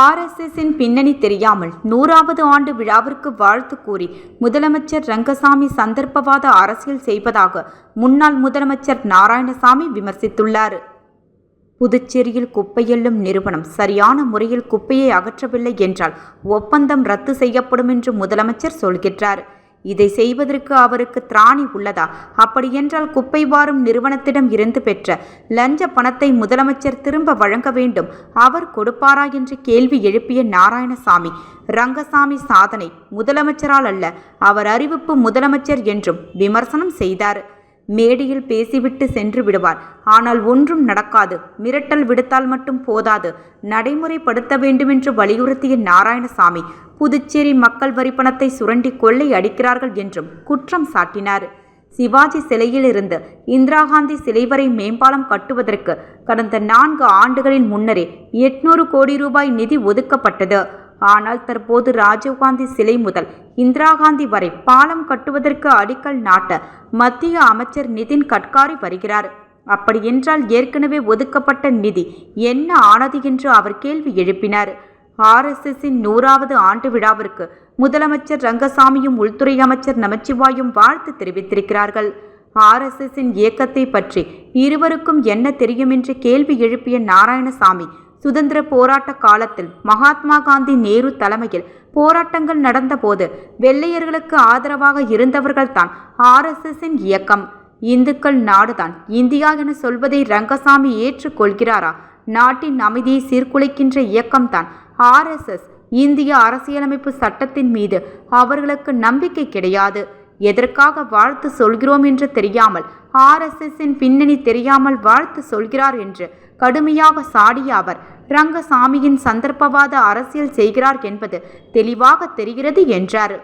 RSSின் பின்னணி தெரியாமல் 100வது ஆண்டு விழாவிற்கு வாழ்த்து கூறி முதலமைச்சர் ரங்கசாமி சந்தர்ப்பவாத அரசியல் செய்வதாக முன்னாள் முதலமைச்சர் நாராயணசாமி விமர்சித்துள்ளார். புதுச்சேரியில் குப்பை எல்லும் நிறுவனம் சரியான முறையில் குப்பையை அகற்றவில்லை என்றால் ஒப்பந்தம் ரத்து செய்யப்படும் என்று முதலமைச்சர் சொல்கிறார். இதை செய்வதற்கு அவருக்கு திராணி உள்ளதா? அப்படியென்றால் குப்பை வாரும் நிறுவனத்திடம் இருந்து பெற்ற லஞ்ச பணத்தை முதலமைச்சர் திரும்ப வழங்க வேண்டும். அவர் கொடுப்பாரா என்று கேள்வி எழுப்பிய நாராயணசாமி, ரங்கசாமி சாதனை முதலமைச்சரால் அல்ல, அவர் அறிவிப்பு முதலமைச்சர் என்றும் விமர்சனம் செய்தார். மேடையில் பேசிவிட்டு சென்று விடுவார், ஆனால் ஒன்றும் நடக்காது. மிரட்டல் விடுத்தால் மட்டும் போதாது, நடைமுறைப்படுத்த வேண்டுமென்று வலியுறுத்திய நாராயணசாமி, புதுச்சேரி மக்கள் வரி பணத்தை சுரண்டி கொள்ளை அடிக்கிறார்கள் என்றும் குற்றம் சாட்டினார். சிவாஜி சிலையில் இருந்து இந்திரா காந்தி சிலை வரை மேம்பாலம் கட்டுவதற்கு கடந்த 4 ஆண்டுகளின் முன்னரே 800 கோடி ரூபாய் நிதி ஒதுக்கப்பட்டது. ஆனால் தற்போது ராஜீவ்காந்தி சிலை முதல் இந்திரா காந்தி வரை பாலம் கட்டுவதற்கு அடிக்கல் நாட்ட மத்திய அமைச்சர் நிதின் கட்காரி வருகிறார். அப்படியென்றால் ஏற்கனவே ஒதுக்கப்பட்ட நிதி என்ன ஆனது என்று அவர் கேள்வி எழுப்பினார். RSSின் 100வது ஆண்டு விழாவிற்கு முதலமைச்சர் ரங்கசாமியும் உள்துறை அமைச்சர் நமச்சிவாயும் வாழ்த்து தெரிவித்திருக்கிறார்கள். RSSின் இயக்கத்தை பற்றி இருவருக்கும் என்ன தெரியும் என்று கேள்வி எழுப்பிய நாராயணசாமி, சுதந்திர போராட்ட காலத்தில் மகாத்மா காந்தி, நேரு தலைமையில் போராட்டங்கள் நடந்தபோது வெள்ளையர்களுக்கு ஆதரவாக இருந்தவர்கள்தான் RSSின் இயக்கம். இந்துக்கள் நாடுதான் இந்தியா என சொல்வதை ரங்கசாமி ஏற்றுக்கொள்கிறாரா? நாட்டின் அமைதியை சீர்குலைக்கின்ற இயக்கம்தான் RSS. இந்திய அரசியலமைப்பு சட்டத்தின் மீது அவர்களுக்கு நம்பிக்கை கிடையாது. எதற்காக வாழ்த்து சொல்கிறோம் என்று தெரியாமல், RSSின் பின்னணி தெரியாமல் வாழ்த்து சொல்கிறார் என்று கடுமையாக சாடிய அவர், ரங்கசாமியின் சந்தர்ப்பவாத அரசியல் செய்கிறார் என்பது தெளிவாக தெரிகிறது என்றார்.